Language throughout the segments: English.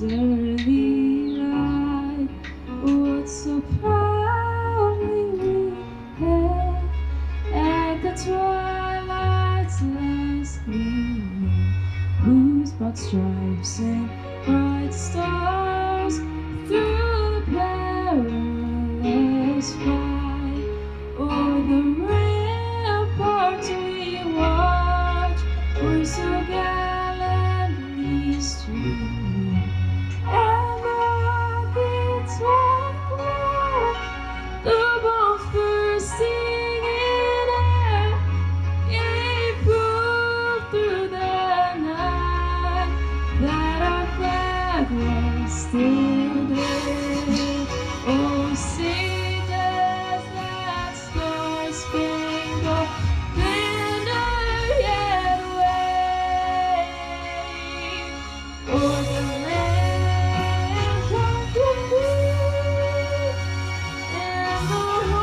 early light, what so proudly we hailed at the twilight's last gleaming, whose broad stripes and bright stars through the perilous fight o'er the ramparts we watch were so gallantly streaming, and rockets went low, the balls bursting in air gave proof through the night that our flag was still there. Oh, sing does that star-spangled banner yet wave o'er the land conquered free and the home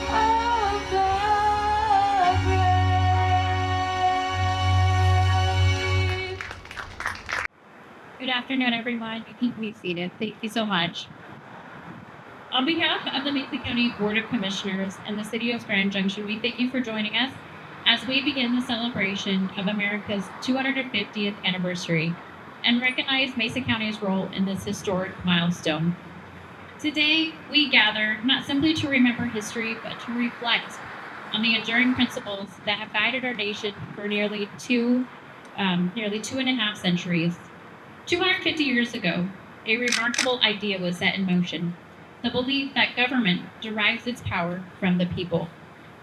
of the brave. Good afternoon, everyone. You can be seated. Thank you so much. On behalf of the Mesa County Board of Commissioners and the City of Grand Junction, we thank you for joining us as we begin the celebration of America's 250th anniversary and recognize Mesa County's role in this historic milestone. Today, we gather not simply to remember history, but to reflect on the enduring principles that have guided our nation for nearly two and a half centuries. 250 years ago, a remarkable idea was set in motion: the belief that government derives its power from the people,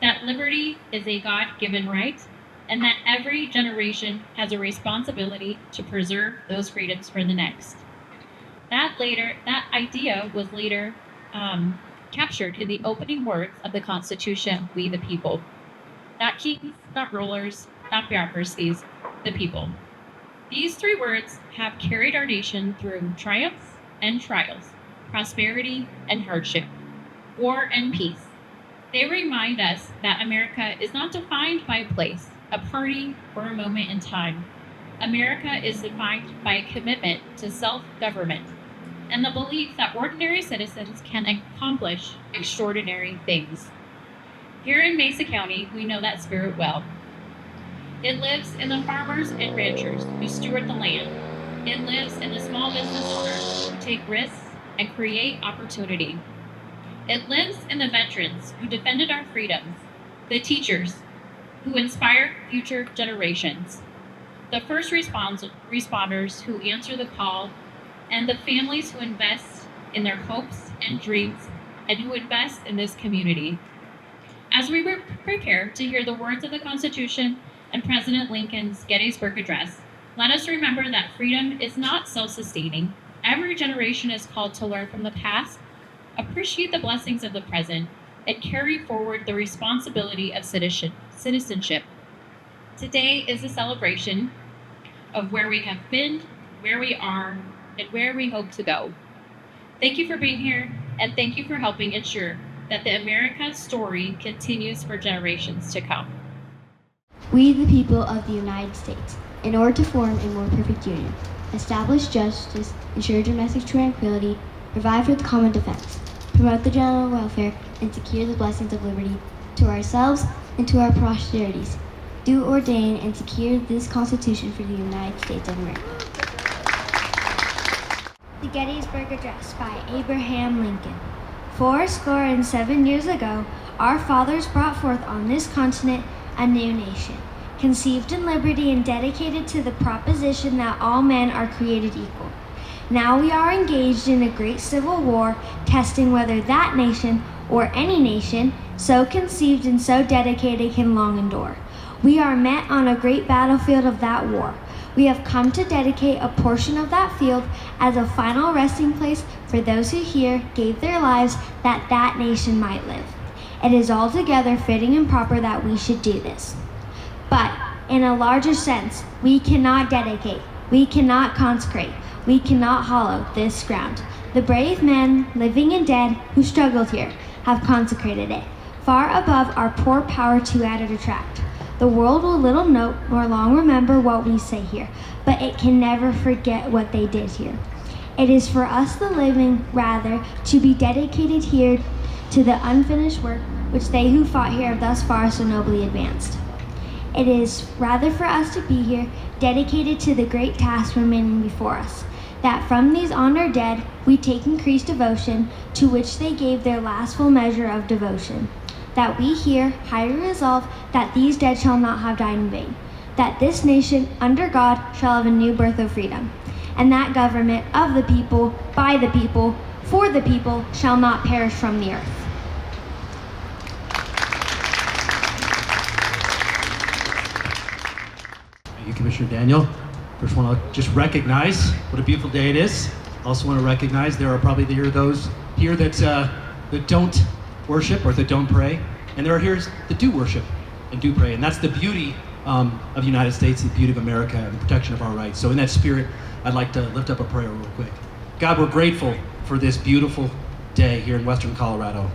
that liberty is a God-given right, and that every generation has a responsibility to preserve those freedoms for the next. That idea was later captured in the opening words of the Constitution, "We the people." Not kings, not rulers, not bureaucracies, the people. These three words have carried our nation through triumphs and trials, prosperity and hardship, war and peace. They remind us that America is not defined by a place, a party, or a moment in time. America is defined by a commitment to self-government and the belief that ordinary citizens can accomplish extraordinary things. Here in Mesa County, we know that spirit well. It lives in the farmers and ranchers who steward the land. It lives in the small business owners who take risks and create opportunity. It lives in the veterans who defended our freedoms, the teachers who inspire future generations, the first responders who answer the call, and the families who invest in their hopes and dreams and who invest in this community. As we prepare to hear the words of the Constitution and President Lincoln's Gettysburg Address, let us remember that freedom is not self-sustaining. Every generation is called to learn from the past, appreciate the blessings of the present, and carry forward the responsibility of citizenship. Today is a celebration of where we have been, where we are, and where we hope to go. Thank you for being here, and thank you for helping ensure that the America story continues for generations to come. We, the people of the United States, in order to form a more perfect union, establish justice, ensure domestic tranquility, provide for the common defense, promote the general welfare, and secure the blessings of liberty to ourselves and to our posterities, do ordain and secure this Constitution for the United States of America. The Gettysburg Address by Abraham Lincoln. 77 years ago, our fathers brought forth on this continent a new nation, conceived in liberty and dedicated to the proposition that all men are created equal. Now we are engaged in a great civil war, testing whether that nation, or any nation, so conceived and so dedicated can long endure. We are met on a great battlefield of that war. We have come to dedicate a portion of that field as a final resting place for those who here gave their lives that that nation might live. It is altogether fitting and proper that we should do this. But in a larger sense, we cannot dedicate, we cannot consecrate, we cannot hallow this ground. The brave men, living and dead, who struggled here, have consecrated it, far above our poor power to add or detract. The world will little note nor long remember what we say here, but it can never forget what they did here. It is for us the living, rather, to be dedicated here to the unfinished work which they who fought here have thus far so nobly advanced. It is rather for us to be here, dedicated to the great task remaining before us, that from these honored dead we take increased devotion, to which they gave their last full measure of devotion. That we here highly resolve that these dead shall not have died in vain, that this nation under God shall have a new birth of freedom, and that government of the people, by the people, for the people shall not perish from the earth. Thank you, Commissioner Daniel. First, want to just recognize what a beautiful day it is. Also want to recognize there are probably those here that don't worship or that don't pray, and there are here that do worship and do pray, and that's the beauty of the United States, the beauty of America, and the protection of our rights. So in that spirit, I'd like to lift up a prayer real quick. God, we're grateful for this beautiful day here in Western Colorado.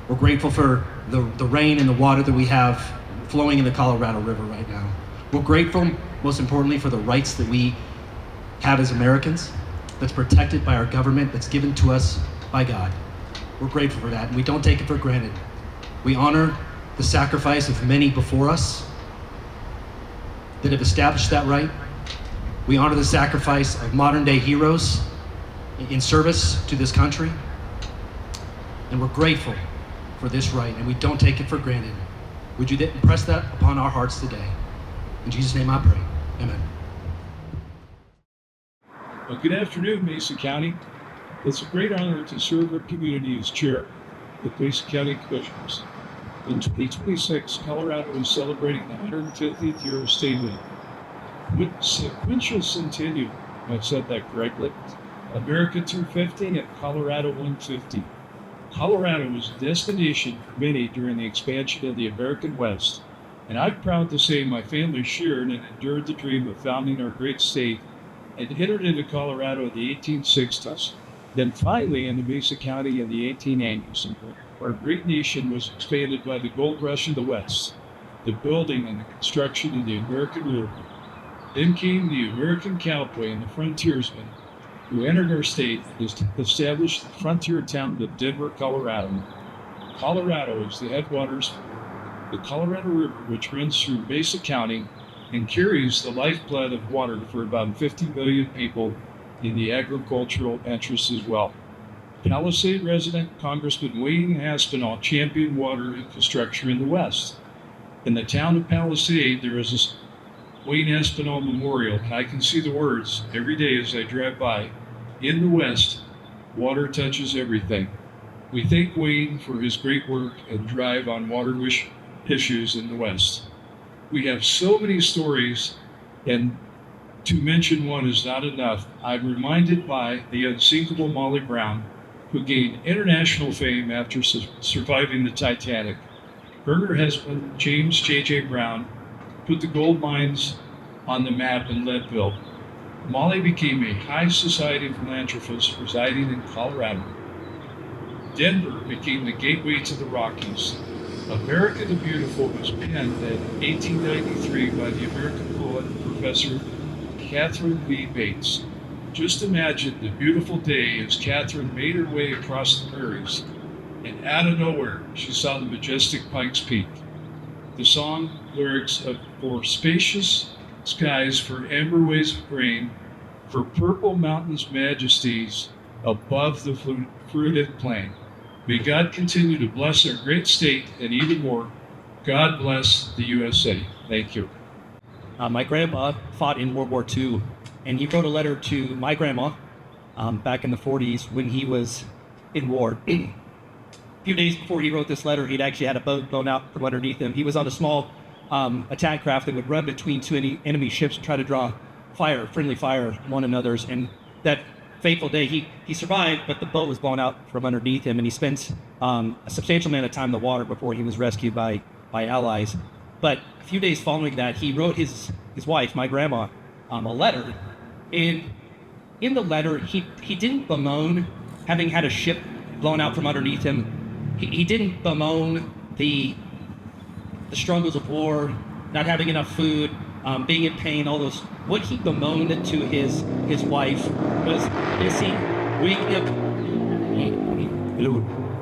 We're grateful for the rain and the water that we have flowing in the Colorado River right now. We're grateful, most importantly, for the rights that we have as Americans, that's protected by our government, that's given to us by God. We're grateful for that, and we don't take it for granted. We honor the sacrifice of many before us that have established that right. We honor the sacrifice of modern day heroes in service to this country. And we're grateful for this right, and we don't take it for granted. Would you impress that upon our hearts today? In Jesus' name I pray, amen. Well, good afternoon, Mesa County. It's a great honor to serve our community as chair of Mesa County Commissioners. In 2026, Colorado is celebrating the 150th year of statehood. With sequential centennial, if I said that correctly, America 250 and Colorado 150. Colorado was a destination for many during the expansion of the American West, and I'm proud to say my family shared and endured the dream of founding our great state and entered into Colorado in the 1860s, then finally into Mesa County in the 1880s. Our great nation was expanded by the gold rush of the West, the building and the construction of the American Railroad. Then came the American cowboy and the frontiersman, who entered our state and established the frontier town of Denver, Colorado. Colorado is the headwaters of the Colorado River, which runs through Mesa County and carries the lifeblood of water for about 50 million people in the agricultural interests as well. Palisade resident Congressman Wayne Aspinall championed water infrastructure in the West. In the town of Palisade, there is a Wayne Aspinall Memorial, and I can see the words every day as I drive by. In the West, water touches everything. We thank Wayne for his great work and drive on water issues in the West. We have so many stories, and to mention one is not enough. I'm reminded by the unsinkable Molly Brown, who gained international fame after surviving the Titanic. Her and her husband, James J.J. Brown, put the gold mines on the map in Leadville. Molly became a high society philanthropist residing in Colorado. Denver became the gateway to the Rockies. America the Beautiful was penned in 1893 by the American poet and professor Catherine Lee Bates. Just imagine the beautiful day as Catherine made her way across the prairies, and out of nowhere, she saw the majestic Pikes Peak. The song lyrics of "For spacious skies, for amber waves of grain, for purple mountains' majesties above the fruited plain." May God continue to bless our great state, and even more, God bless the USA. Thank you. My grandpa fought in World War II, and he wrote a letter to my grandma back in the 40s when he was in war. A few days before he wrote this letter, he'd actually had a boat blown out from underneath him. He was on a small attack craft that would run between two enemy ships and try to draw friendly fire one another's. And that fateful day, he survived, but the boat was blown out from underneath him, and he spent a substantial amount of time in the water before he was rescued by allies. But a few days following that, he wrote his wife, my grandma, a letter. And in the letter, he didn't bemoan having had a ship blown out from underneath him. He didn't bemoan the struggles of war. not having enough food, being in pain, all those. What he bemoaned to his wife was missing,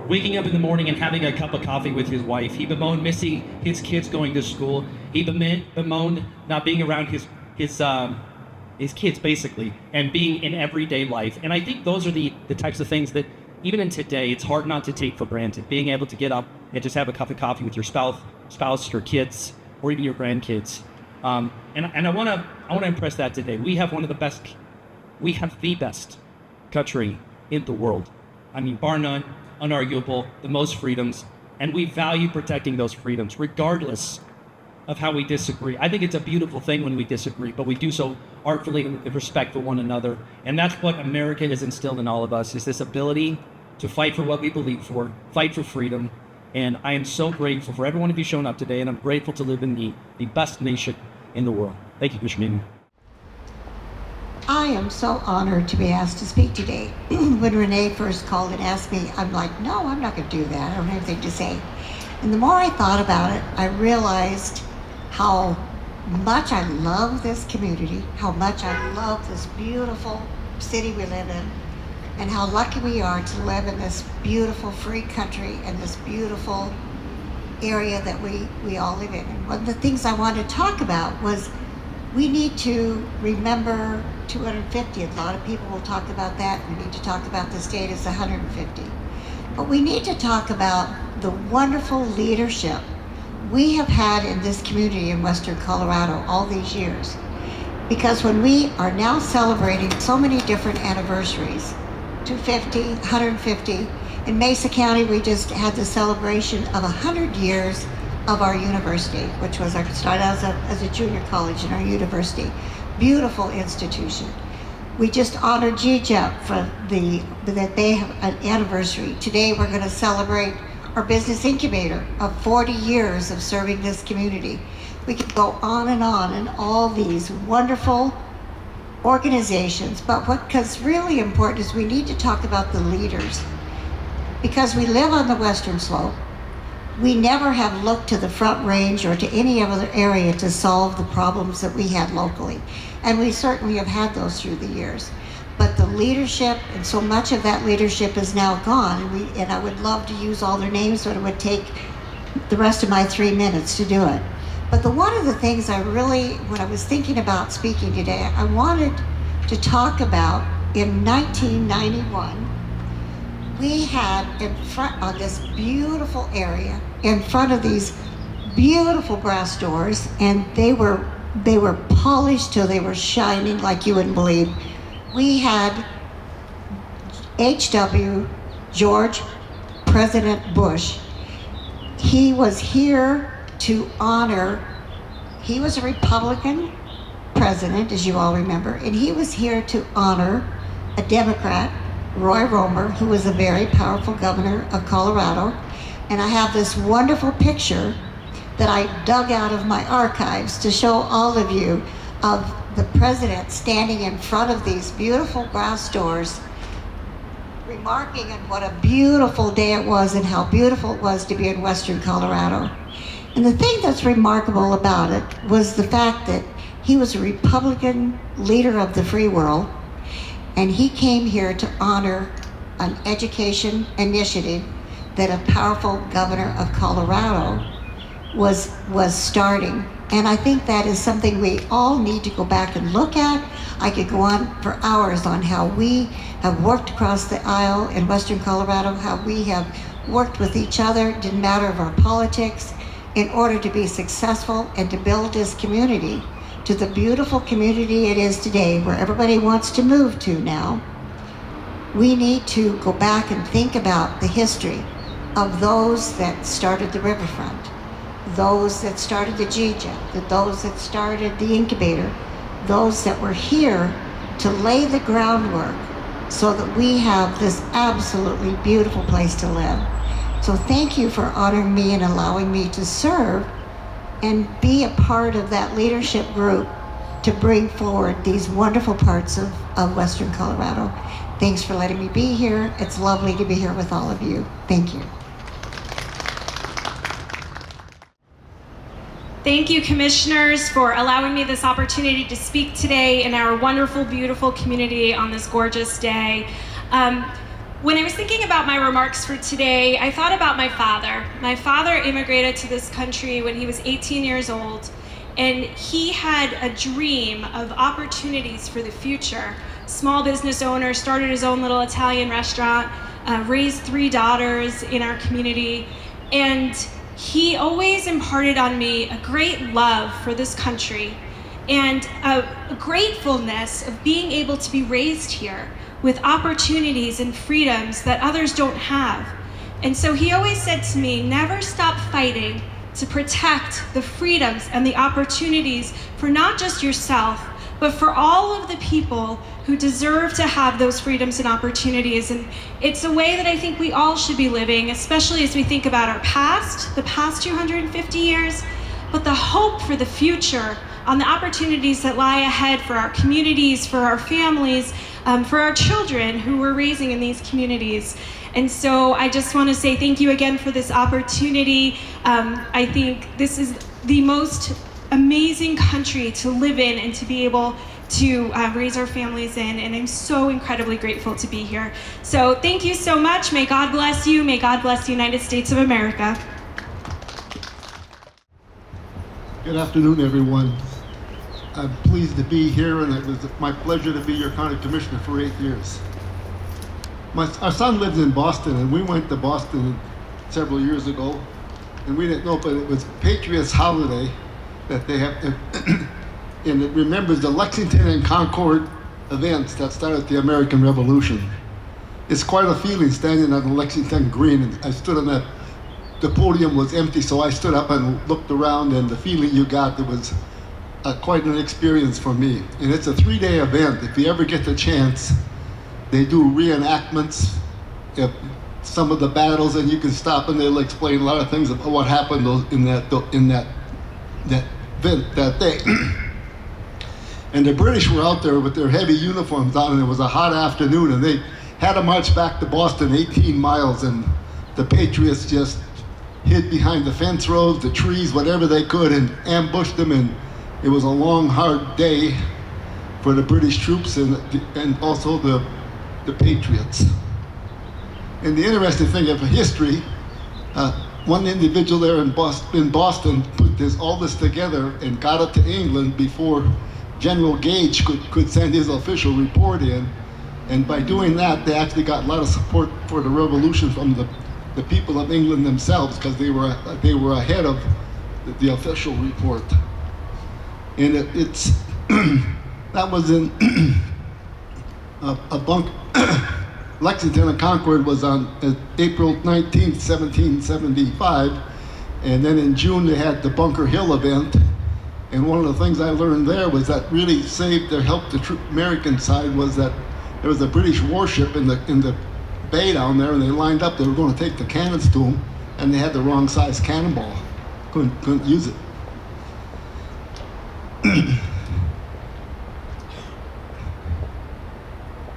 waking up in the morning and having a cup of coffee with his wife. He bemoaned missing his kids going to school. He bemoaned not being around his kids, basically, and being in everyday life. And I think those are the types of things that, even in today, it's hard not to take for granted. Being able to get up and just have a cup of coffee with your spouse, your kids, or even your grandkids. And I want to impress that today. We have the best country in the world. I mean, bar none, unarguable, the most freedoms, and we value protecting those freedoms, regardless of how we disagree. I think it's a beautiful thing when we disagree, but we do so artfully and with respect for one another. And that's what America has instilled in all of us, is this ability to fight for what we believe for, fight for freedom. And I am so grateful for every one of you showing up today, and I'm grateful to live in the best nation in the world. Thank you, Commissioner Meeting. I am so honored to be asked to speak today. When Renee first called and asked me, I'm like, no, I'm not going to do that. I don't have anything to say. And the more I thought about it, I realized how much I love this community, how much I love this beautiful city we live in, and how lucky we are to live in this beautiful free country and this beautiful area that we all live in. And one of the things I wanted to talk about was we need to remember 250. A lot of people will talk about that. We need to talk about this date as 150. But we need to talk about the wonderful leadership we have had in this community in Western Colorado all these years. Because when we are now celebrating so many different anniversaries, 250, 150, in Mesa County we just had the celebration of 100 years of our university, which was started as a junior college in our university. Beautiful institution. We just honored GJEP for that they have an anniversary. Today we're going to celebrate our business incubator of 40 years of serving this community. We could go on and all these wonderful organizations, but what's really important is we need to talk about the leaders. Because we live on the Western Slope, we never have looked to the Front Range or to any other area to solve the problems that we had locally. And we certainly have had those through the years. But the leadership, and so much of that leadership is now gone, and I would love to use all their names, but it would take the rest of my 3 minutes to do it. But one of the things I really, when I was thinking about speaking today, I wanted to talk about in 1991, we had in front of this beautiful area, in front of these beautiful brass doors, and they were polished till they were shining like you wouldn't believe. We had H.W. George President Bush. He was here to honor, he was a Republican president, as you all remember, and he was here to honor a Democrat, Roy Romer, who was a very powerful governor of Colorado. And I have this wonderful picture that I dug out of my archives to show all of you of the president standing in front of these beautiful glass doors, remarking on what a beautiful day it was and how beautiful it was to be in Western Colorado. And the thing that's remarkable about it was the fact that he was a Republican leader of the free world, and he came here to honor an education initiative that a powerful governor of Colorado was starting. And I think that is something we all need to go back and look at. I could go on for hours on how we have worked across the aisle in Western Colorado, how we have worked with each other, didn't matter of our politics, in order to be successful and to build this community to the beautiful community it is today, where everybody wants to move to now. We need to go back and think about the history of those that started the riverfront, those that started the GJEP, those that started the incubator, those that were here to lay the groundwork so that we have this absolutely beautiful place to live. So thank you for honoring me and allowing me to serve and be a part of that leadership group to bring forward these wonderful parts of Western Colorado. Thanks for letting me be here. It's lovely to be here with all of you. Thank you. Thank you, commissioners, for allowing me this opportunity to speak today in our wonderful, beautiful community on this gorgeous day. When I was thinking about my remarks for today, I thought about my father. My father immigrated to this country when he was 18 years old, and he had a dream of opportunities for the future. Small business owner, started his own little Italian restaurant, raised 3 daughters in our community, and he always imparted on me a great love for this country and a gratefulness of being able to be raised here with opportunities and freedoms that others don't have. And so he always said to me, never stop fighting to protect the freedoms and the opportunities for not just yourself, but for all of the people who deserve to have those freedoms and opportunities. And it's a way that I think we all should be living, especially as we think about our past, the past 250 years, but the hope for the future, on the opportunities that lie ahead for our communities, for our families, for our children who we're raising in these communities. And so I just want to say thank you again for this opportunity. I think this is the most amazing country to live in and to be able to raise our families in, and I'm so incredibly grateful to be here. So thank you so much. May God bless you. May God bless the United States of America. Good afternoon, everyone. I'm pleased to be here, and it was my pleasure to be your county commissioner for 8 years. Our son lives in Boston, and we went to Boston several years ago, and we didn't know, but it was Patriots holiday that they have, and it remembers the Lexington and Concord events that started the American Revolution. It's quite a feeling standing on the Lexington Green, and I stood on that, the podium was empty, so I stood up and looked around, and the feeling you got, it was quite an experience for me. And it's a 3-day event. If you ever get the chance, they do reenactments of some of the battles, and you can stop and they'll explain a lot of things about what happened in that event that day. And the British were out there with their heavy uniforms on, and it was a hot afternoon, and they had to march back to Boston 18 miles, and the Patriots just hid behind the fence rows, the trees, whatever they could, and ambushed them. And it was a long, hard day for the British troops and also the Patriots. And the interesting thing of history, one individual there in Boston put all this together and got it to England before General Gage could send his official report in. And by doing that, they actually got a lot of support for the revolution from the people of England themselves, because they were ahead of the official report. And it's that was in a bunk. Lexington and Concord was on April 19th, 1775, and then in June they had the Bunker Hill event. And one of the things I learned there was that really helped the American side was that there was a British warship in the bay down there, and they lined up. They were going to take the cannons to them, and they had the wrong size cannonball. Couldn't use it.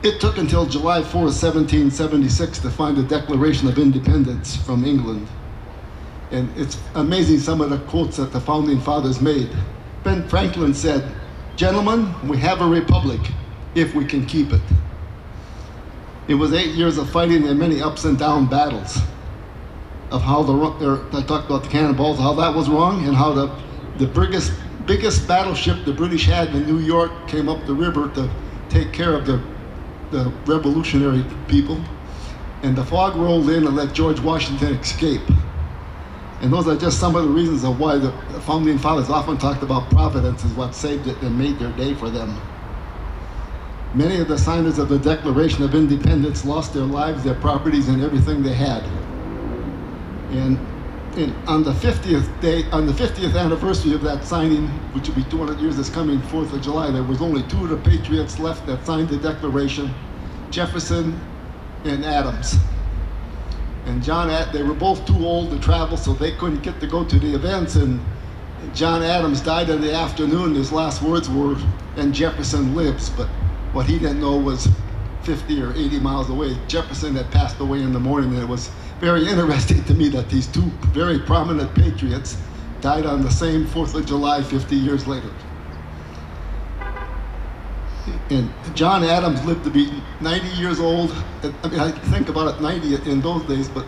It took until July 4, 1776 to find a Declaration of Independence from England. And it's amazing some of the quotes that the Founding Fathers made. Ben Franklin said, "Gentlemen, we have a republic if we can keep it." It was 8 years of fighting and many ups and down battles of how I talked about the cannonballs, how that was wrong, and how the biggest battleship the British had in New York came up the river to take care of the revolutionary people. And the fog rolled in and let George Washington escape. And those are just some of the reasons of why the Founding Fathers often talked about providence as what saved it and made their day for them. Many of the signers of the Declaration of Independence lost their lives, their properties, and everything they had. And on the 50th anniversary of that signing, which will be 200 years this coming 4th of July, there was only 2 of the Patriots left that signed the Declaration, Jefferson and Adams. And they were both too old to travel, so they couldn't get to go to the events, and John Adams died in the afternoon. His last words were, "And Jefferson lives," but what he didn't know was 50 or 80 miles away, Jefferson had passed away in the morning. And it was very interesting to me that these 2 very prominent patriots died on the same 4th of July 50 years later. And John Adams lived to be 90 years old. I mean, I think about it, 90 in those days, but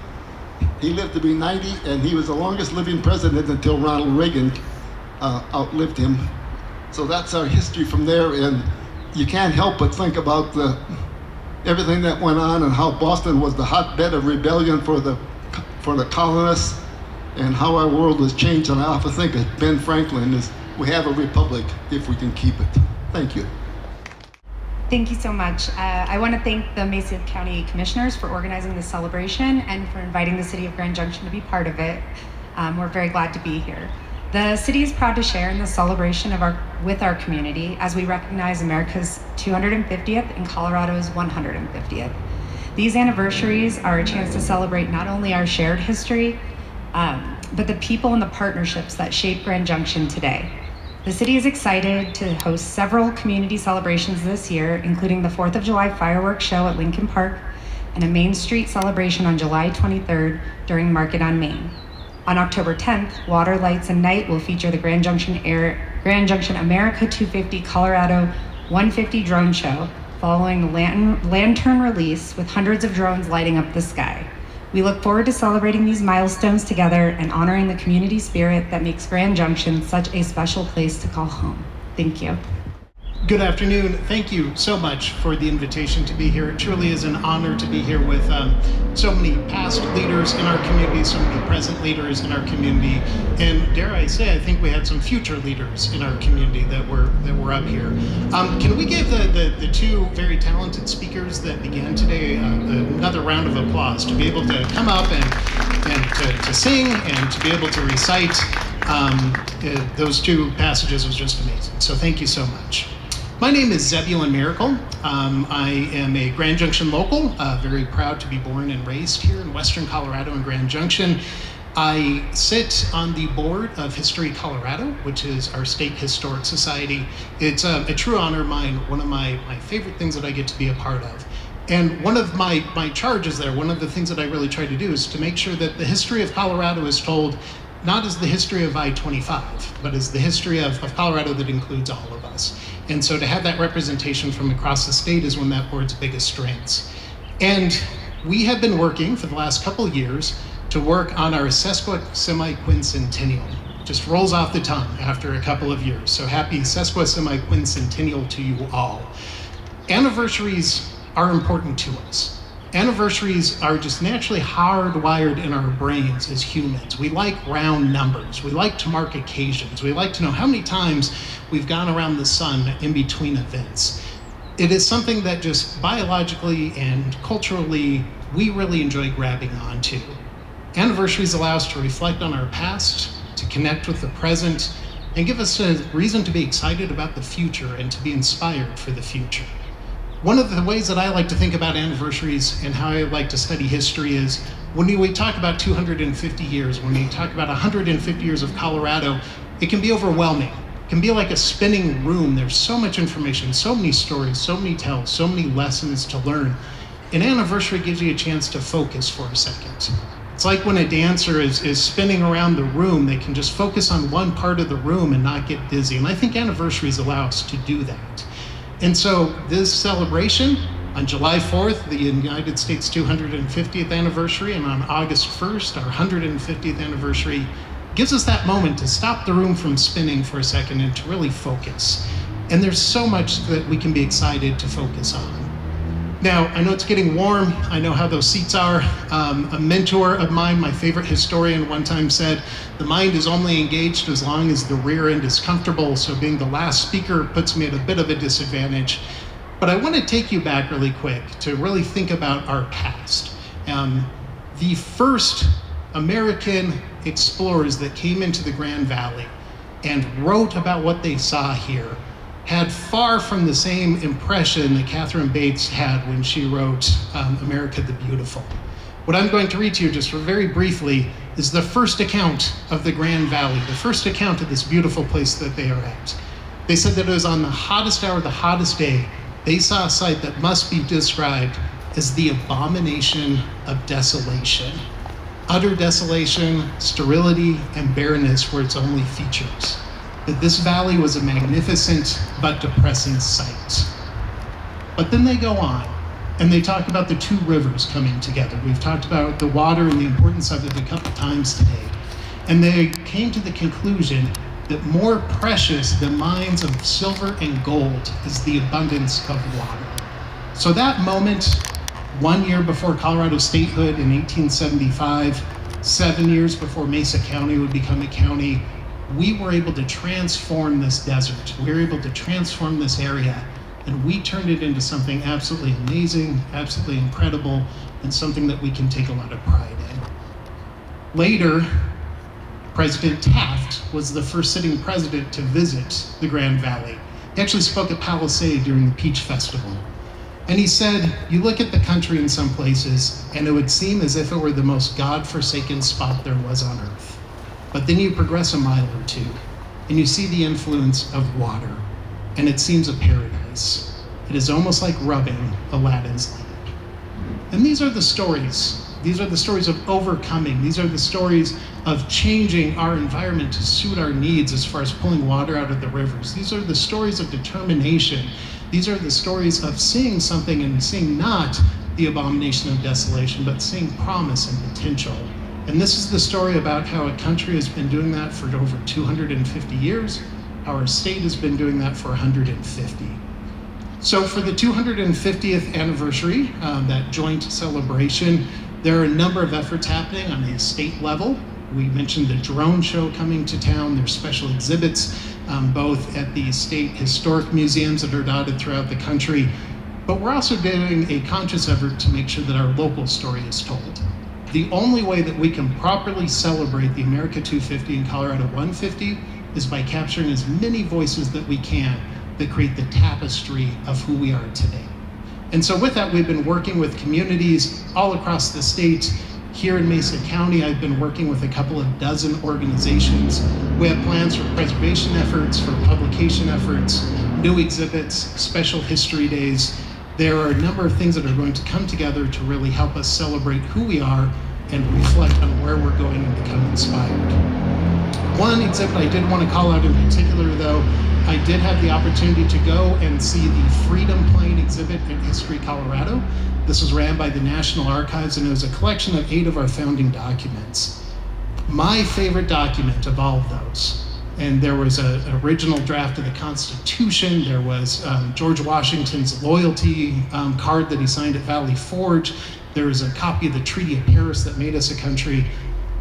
he lived to be 90, and he was the longest living president until Ronald Reagan outlived him. So that's our history from there, and you can't help but think about everything that went on and how Boston was the hotbed of rebellion for the colonists, and how our world has changed. And I often think of Ben Franklin as, we have a republic if we can keep it. Thank you. Thank you so much. I want to thank the Mesa County Commissioners for organizing this celebration and for inviting the City of Grand Junction to be part of it. We're very glad to be here. The city is proud to share in the celebration with our community as we recognize America's 250th and Colorado's 150th. These anniversaries are a chance to celebrate not only our shared history, but the people and the partnerships that shape Grand Junction today. The city is excited to host several community celebrations this year, including the 4th of July fireworks show at Lincoln Park and a Main Street celebration on July 23rd during Market on Main. On October 10th, Water, Lights, and Night will feature the Grand Junction America 250 Colorado 150 drone show, following the lantern release with hundreds of drones lighting up the sky. We look forward to celebrating these milestones together and honoring the community spirit that makes Grand Junction such a special place to call home. Thank you. Good afternoon. Thank you so much for the invitation to be here. It truly is an honor to be here with so many past leaders in our community, so many present leaders in our community, and dare I say, I think we had some future leaders in our community that were up here. Can we give the two very talented speakers that began today another round of applause to be able to come up and to sing and to be able to recite those two passages was just amazing. So thank you so much. My name is Zebulon Miracle. I am a Grand Junction local, very proud to be born and raised here in Western Colorado in Grand Junction. I sit on the board of History Colorado, which is our state historic society. It's a true honor of mine, one of my favorite things that I get to be a part of. And one of my charges there, one of the things that I really try to do is to make sure that the history of Colorado is told not as the history of I-25, but as the history of Colorado that includes all of us. And so to have that representation from across the state is one of that board's biggest strengths. And we have been working for the last couple of years to work on our sesquicentennial. Just rolls off the tongue after a couple of years. So happy sesquicentennial to you all. Anniversaries are important to us. Anniversaries are just naturally hardwired in our brains as humans. We like round numbers. We like to mark occasions. We like to know how many times we've gone around the sun in between events. It is something that just biologically and culturally, we really enjoy grabbing onto. Anniversaries allow us to reflect on our past, to connect with the present, and give us a reason to be excited about the future and to be inspired for the future. One of the ways that I like to think about anniversaries and how I like to study history is when we talk about 250 years, when we talk about 150 years of Colorado, it can be overwhelming. It can be like a spinning room. There's so much information, so many stories, so many tells, so many lessons to learn. An anniversary gives you a chance to focus for a second. It's like when a dancer is spinning around the room, they can just focus on one part of the room and not get dizzy. And I think anniversaries allow us to do that. And so this celebration on July 4th, the United States 250th anniversary, and on August 1st, our 150th anniversary, gives us that moment to stop the room from spinning for a second and to really focus. And there's so much that we can be excited to focus on. Now, I know it's getting warm. I know how those seats are. A mentor of mine, my favorite historian, one time said, the mind is only engaged as long as the rear end is comfortable, so being the last speaker puts me at a bit of a disadvantage. But I want to take you back really quick to really think about our past. The first American explorers that came into the Grand Valley and wrote about what they saw here had far from the same impression that Catherine Bates had when she wrote America the Beautiful. What I'm going to read to you just very briefly is the first account of the Grand Valley, the first account of this beautiful place that they are at. They said that it was on the hottest hour, the hottest day, they saw a sight that must be described as the abomination of desolation. Utter desolation, sterility, and barrenness were its only features. That this valley was a magnificent but depressing sight. But then they go on, and they talk about the two rivers coming together. We've talked about the water and the importance of it a couple times today. And they came to the conclusion that more precious than mines of silver and gold is the abundance of water. So that moment, 1 year before Colorado statehood in 1875, 7 years before Mesa County would become a county, we were able to transform this desert. We were able to transform this area, and we turned it into something absolutely amazing, absolutely incredible, and something that we can take a lot of pride in. Later, President Taft was the first sitting president to visit the Grand Valley. He actually spoke at Palisade during the Peach Festival. And he said, you look at the country in some places, and it would seem as if it were the most God-forsaken spot there was on earth. But then you progress a mile or two, and you see the influence of water, and it seems a paradise. It is almost like rubbing Aladdin's lamp. And these are the stories. These are the stories of overcoming. These are the stories of changing our environment to suit our needs as far as pulling water out of the rivers. These are the stories of determination. These are the stories of seeing something and seeing not the abomination of desolation, but seeing promise and potential. And this is the story about how a country has been doing that for over 250 years. Our state has been doing that for 150. So for the 250th anniversary, that joint celebration, there are a number of efforts happening on the state level. We mentioned the drone show coming to town. There's special exhibits, both at the state historic museums that are dotted throughout the country. But we're also doing a conscious effort to make sure that our local story is told. The only way that we can properly celebrate the America 250 and Colorado 150 is by capturing as many voices that we can that create the tapestry of who we are today. And so with that, we've been working with communities all across the state. Here in Mesa County, I've been working with a couple of dozen organizations. We have plans for preservation efforts, for publication efforts, new exhibits, special history days. There are a number of things that are going to come together to really help us celebrate who we are and reflect on where we're going and become inspired. One exhibit I did want to call out in particular, though, I did have the opportunity to go and see the Freedom Plane exhibit in History, Colorado. This was ran by the National Archives, and it was a collection of 8 of our founding documents. My favorite document of all of those, and there was an original draft of the Constitution, there was George Washington's loyalty card that he signed at Valley Forge, there was a copy of the Treaty of Paris that made us a country.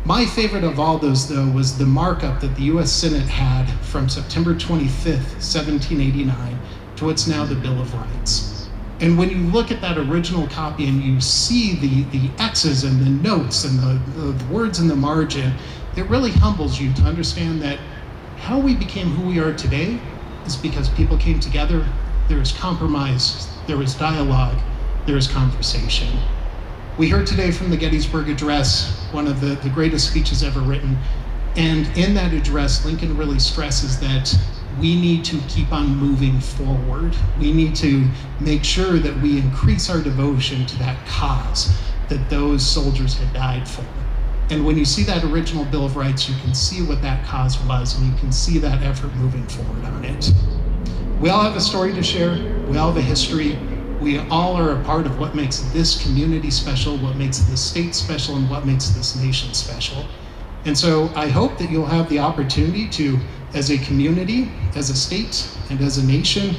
My favorite of all those, though, was the markup that the U.S. Senate had from September 25th, 1789, to what's now the Bill of Rights. And when you look at that original copy and you see the X's and the notes and the words in the margin, it really humbles you to understand that how we became who we are today is because people came together, there was compromise, there was dialogue, there was conversation. We heard today from the Gettysburg Address, one of the greatest speeches ever written. And in that address, Lincoln really stresses that we need to keep on moving forward. We need to make sure that we increase our devotion to that cause that those soldiers had died for. And when you see that original Bill of Rights, you can see what that cause was, and you can see that effort moving forward on it. We all have a story to share. We all have a history. We all are a part of what makes this community special, what makes this state special, and what makes this nation special. And so I hope that you'll have the opportunity to, as a community, as a state, and as a nation,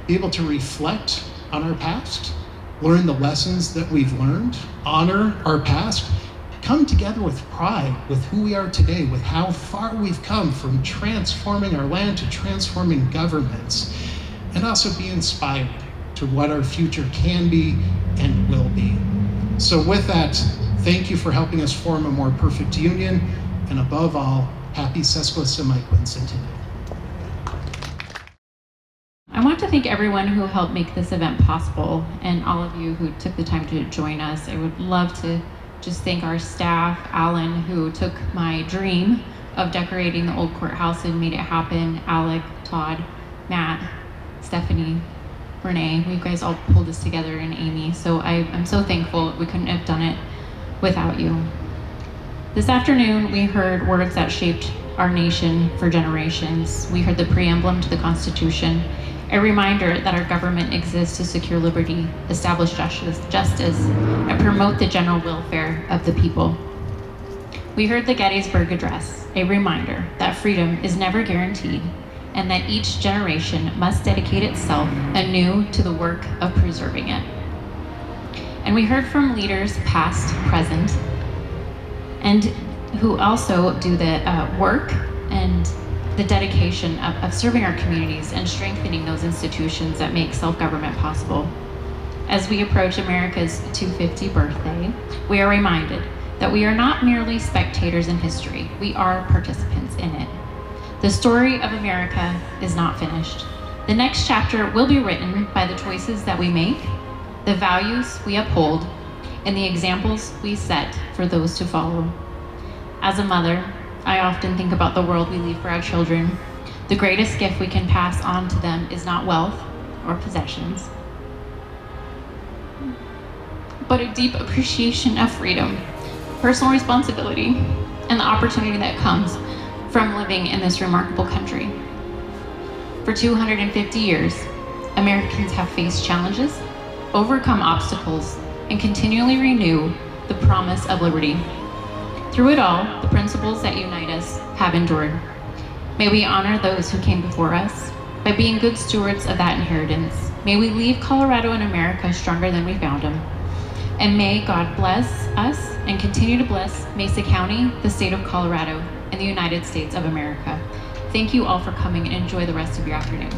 be able to reflect on our past, learn the lessons that we've learned, honor our past, come together with pride with who we are today, with how far we've come from transforming our land to transforming governments, and also be inspired to what our future can be and will be. So with that, thank you for helping us form a more perfect union, and above all, happy sesquicentennial. I want to thank everyone who helped make this event possible and all of you who took the time to join us. I would love to just thank our staff, Alan, who took my dream of decorating the old courthouse and made it happen, Alec, Todd, Matt, Stephanie, Renee. You guys all pulled this together, and Amy. So I'm so thankful. We couldn't have done it without you. This afternoon, we heard words that shaped our nation for generations. We heard the preamble to the Constitution, a reminder that our government exists to secure liberty, establish justice, and promote the general welfare of the people. We heard the Gettysburg Address, a reminder that freedom is never guaranteed and that each generation must dedicate itself anew to the work of preserving it. And we heard from leaders past, present, and who also do the work and the dedication of serving our communities and strengthening those institutions that make self-government possible. As we approach America's 250th birthday, we are reminded that we are not merely spectators in history, we are participants in it. The story of America is not finished. The next chapter will be written by the choices that we make, the values we uphold, and the examples we set for those to follow. As a mother, I often think about the world we leave for our children. The greatest gift we can pass on to them is not wealth or possessions, but a deep appreciation of freedom, personal responsibility, and the opportunity that comes from living in this remarkable country. For 250 years, Americans have faced challenges, overcome obstacles, and continually renew the promise of liberty. Through it all, the principles that unite us have endured. May we honor those who came before us by being good stewards of that inheritance. May we leave Colorado and America stronger than we found them. And may God bless us and continue to bless Mesa County, the state of Colorado, and the United States of America. Thank you all for coming and enjoy the rest of your afternoon.